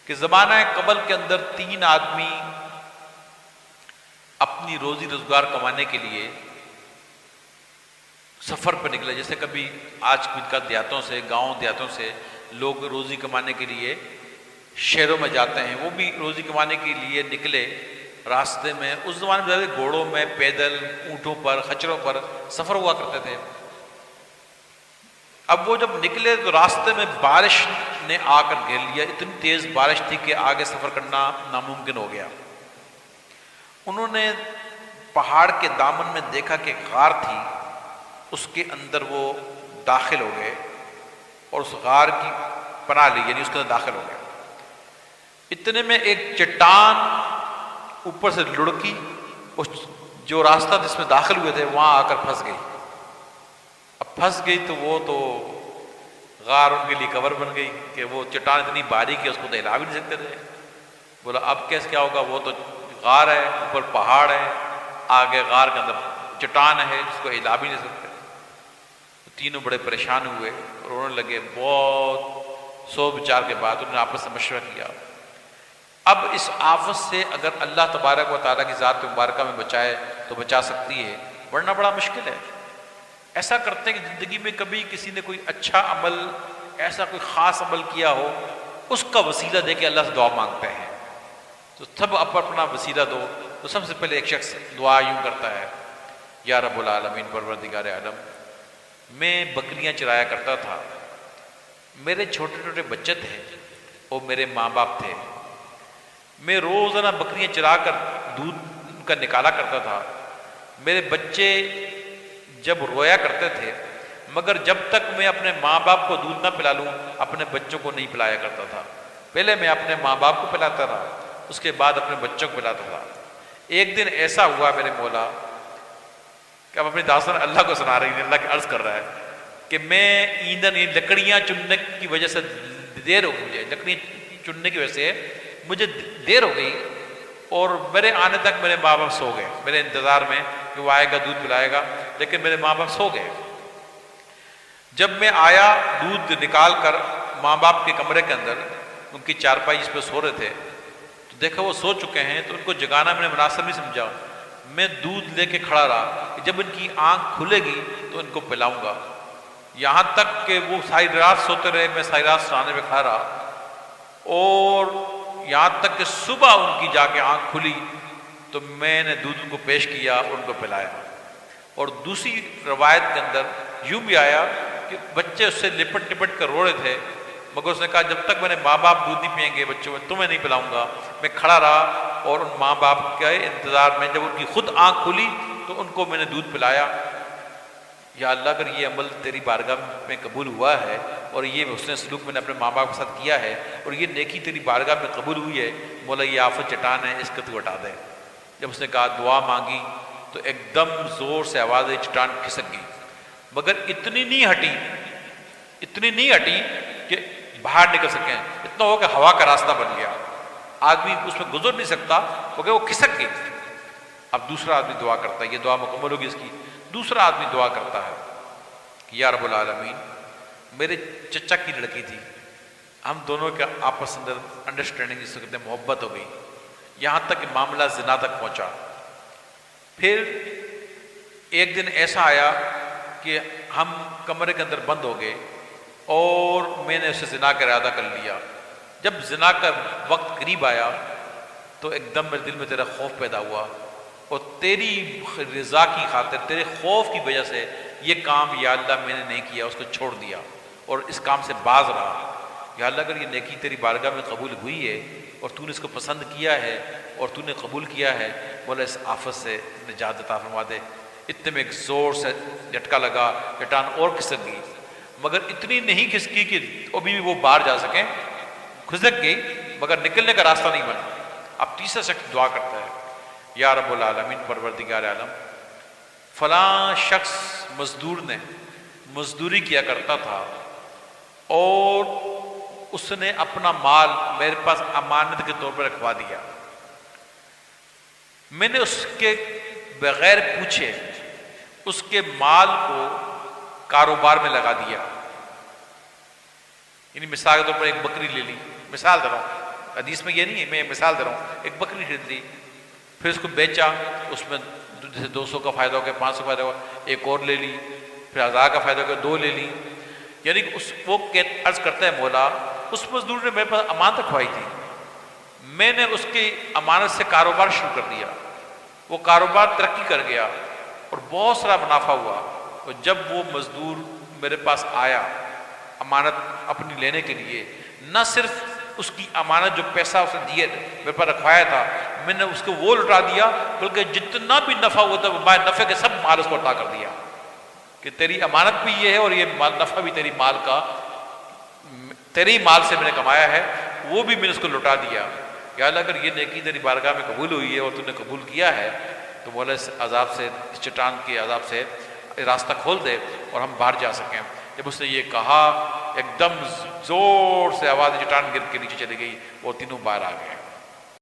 کہ زمانہ قبل کے اندر 3 آدمی اپنی روزی روزگار کمانے کے لیے سفر پہ نکلے. جیسے کبھی آج کا دیہاتوں سے، گاؤں دیہاتوں سے لوگ روزی کمانے کے لیے شہروں میں جاتے ہیں، وہ بھی روزی کمانے کے لیے نکلے. راستے میں اس زمانے میں زیادہ گھوڑوں میں، پیدل، اونٹوں پر، خچروں پر سفر ہوا کرتے تھے. اب وہ جب نکلے تو راستے میں بارش نے آ کر گھیر لیا. اتنی تیز بارش تھی کہ آگے سفر کرنا ناممکن ہو گیا. انہوں نے پہاڑ کے دامن میں دیکھا کہ غار تھی، اس کے اندر وہ داخل ہو گئے اور اس غار کی پناہ لی، یعنی اس کے اندر داخل ہو گئے. اتنے میں ایک چٹان اوپر سے لڑکی، اس جو راستہ جس میں داخل ہوئے تھے وہاں آ کر پھنس گئی. اب پھنس گئی تو وہ تو غار ان کے لیے کور بن گئی کہ وہ چٹان اتنی باریک ہے اس کو تو ہلا بھی نہیں سکتے تھے. بولا اب کیسے کیا ہوگا، وہ تو غار ہے، اوپر پہاڑ ہے، آگے غار کے اندر چٹان ہے جس کو ہلا بھی نہیں سکتے. تینوں بڑے پریشان ہوئے، رونے لگے. بہت سوچ بچار کے بعد انہوں نے آپس میں مشورہ کیا، اب اس آفت سے اگر اللہ تبارک و تعالیٰ کی ذات مبارکہ میں بچائے تو بچا سکتی ہے، ورنہ بڑا مشکل ہے. ایسا کرتے ہیں کہ زندگی میں کبھی کسی نے کوئی اچھا عمل، ایسا کوئی خاص عمل کیا ہو، اس کا وسیلہ دے کے اللہ سے دعا مانگتے ہیں. تو سب اپنا وسیلہ دو. تو سب سے پہلے ایک شخص دعا یوں کرتا ہے، یا رب العالمین، پروردگار عالم، میں بکریاں چرایا کرتا تھا، میرے چھوٹے چھوٹے بچے تھے اور میرے ماں باپ تھے. میں روزانہ بکریاں چرا کر دودھ ان کا نکالا کرتا تھا. میرے بچے جب رویا کرتے تھے، مگر جب تک میں اپنے ماں باپ کو دودھ نہ پلا لوں اپنے بچوں کو نہیں پلایا کرتا تھا. پہلے میں اپنے ماں باپ کو پلاتا رہا، اس کے بعد اپنے بچوں کو پلاتا تھا. ایک دن ایسا ہوا میرے مولا کہ اب اپنی داستان اللہ کو سنا رہی ہے، اللہ کے عرض کر رہا ہے کہ میں ایندھن، لکڑیاں چننے کی وجہ سے دیر ہو گئی، لکڑیاں چننے کی وجہ سے مجھے دیر ہو گئی اور میرے آنے تک میرے ماں باپ سو گئے میرے انتظار میں کہ وہ آئے گا دودھ پلائے گا، لیکن میرے ماں باپ سو گئے. جب میں آیا دودھ نکال کر ماں باپ کے کمرے کے اندر، ان کی چارپائی جس پہ سو رہے تھے، تو دیکھا وہ سو چکے ہیں. تو ان کو جگانا میں نے مناسب نہیں سمجھا. میں دودھ لے کے کھڑا رہا کہ جب ان کی آنکھ کھلے گی تو ان کو پلاؤں گا. یہاں تک کہ وہ ساری رات سوتے رہے، میں ساری رات سرانے پہ کھڑا رہا، اور یہاں تک کہ صبح ان کی جا کے آنکھ کھلی تو میں نے دودھ ان کو پیش کیا اور ان کو پلایا. اور دوسری روایت کے اندر یوں بھی آیا کہ بچے اس سے لپٹ لپٹ کر رو رہے تھے، مگر اس نے کہا جب تک میرے ماں باپ دودھ نہیں پئیں گے بچوں میں تمہیں نہیں پلاؤں گا. میں کھڑا رہا اور ان ماں باپ کے انتظار میں جب ان کی خود آنکھ کھلی تو ان کو میں نے دودھ پلایا. یا اللہ، اگر یہ عمل تیری بارگاہ میں قبول ہوا ہے اور یہ حسن سلوک میں نے اپنے ماں باپ کے ساتھ کیا ہے اور یہ نیکی تیری بارگاہ میں قبول ہوئی ہے، مولا یہ آفت چٹان ہے، اس کو تو ہٹا دے. جب اس نے کہا دعا مانگی تو ایک دم زور سے آواز آئی، چٹان کھسک گئی، مگر اتنی نہیں ہٹی کہ باہر نکل سکیں. اتنا ہو کہ ہوا کا راستہ بن گیا، آدمی اس میں گزر نہیں سکتا کیونکہ وہ کھسک گئی. اب دوسرا آدمی دعا کرتا ہے، یہ دعا مکمل ہوگی اس کی. دوسرا آدمی دعا کرتا ہے کہ یا رب العالمین، میرے چچا کی لڑکی تھی، ہم دونوں کے آپس اندر انڈرسٹینڈنگ جس کو کہتے ہیں محبت ہو گئی، یہاں تک کہ معاملہ زنا تک پہنچا. پھر ایک دن ایسا آیا کہ ہم کمرے کے اندر بند ہو گئے اور میں نے اسے زنا کا ارادہ کر لیا. جب زنا کا وقت قریب آیا تو ایک دم میرے دل میں تیرا خوف پیدا ہوا، اور تیری رضا کی خاطر، تیرے خوف کی وجہ سے یہ کام یا اللہ میں نے نہیں کیا، اس کو چھوڑ دیا اور اس کام سے باز رہا. یا اللہ، اگر یہ نیکی تیری بارگاہ میں قبول ہوئی ہے اور تو نے اس کو پسند کیا ہے اور تو نے قبول کیا ہے، بولا اس آفت سے نجات عطا فرما دے. اتنے میں ایک زور سے جھٹکا لگا، چٹان اور کھسک گئی، مگر اتنی نہیں کھسکی کہ ابھی بھی وہ باہر جا سکیں. کھسک گئی مگر نکلنے کا راستہ نہیں بنا. اب تیسرا شخص دعا کرتا ہے، یا رب العالمین، پروردگار عالم، فلاں شخص مزدوری کیا کرتا تھا اور اس نے اپنا مال میرے پاس امانت کے طور پر رکھوا دیا. میں نے اس کے بغیر پوچھے اس کے مال کو کاروبار میں لگا دیا. یعنی مثال کے طور پر ایک بکری لے لی، مثال دے رہا ہوں، حدیث میں یہ نہیں ہے، میں مثال دے رہا ہوں، ایک بکری خرید لی، پھر اس کو بیچا، اس میں جیسے 200 کا فائدہ ہو گیا، 500 کا فائدہ ہو گیا، ایک اور لے لی، پھر 1000 کا فائدہ ہو گیا، 2 لے لی. یعنی کہ وہ عرض کرتا ہے مولا اس مزدور نے میرے پاس امانت رکھوائی تھی، میں نے اس کی امانت سے کاروبار شروع کر دیا، وہ کاروبار ترقی کر گیا اور بہت سارا منافع ہوا. اور جب وہ مزدور میرے پاس آیا امانت اپنی لینے کے لیے، نہ صرف اس کی امانت جو پیسہ اس نے دیے میرے پاس رکھوایا تھا میں نے اس کو وہ لٹا دیا، بلکہ جتنا بھی نفع ہوا تھا وہ نفع کے سب مال اس کو عطا کر دیا کہ تیری امانت بھی یہ ہے اور یہ نفع بھی تیری مال کا، تیری مال سے میں نے کمایا ہے، وہ بھی میں نے اس کو لٹا دیا. یا اللہ اگر یہ نیکی تیری بارگاہ میں قبول ہوئی ہے اور تو نے قبول کیا ہے تو مولا اس عذاب سے، اس چٹان کے عذاب سے راستہ کھول دے اور ہم باہر جا سکیں. جب اس نے یہ کہا ایک دم زور سے آواز چٹان گر کے نیچے چلی گئی، وہ تینوں باہر آ گئے.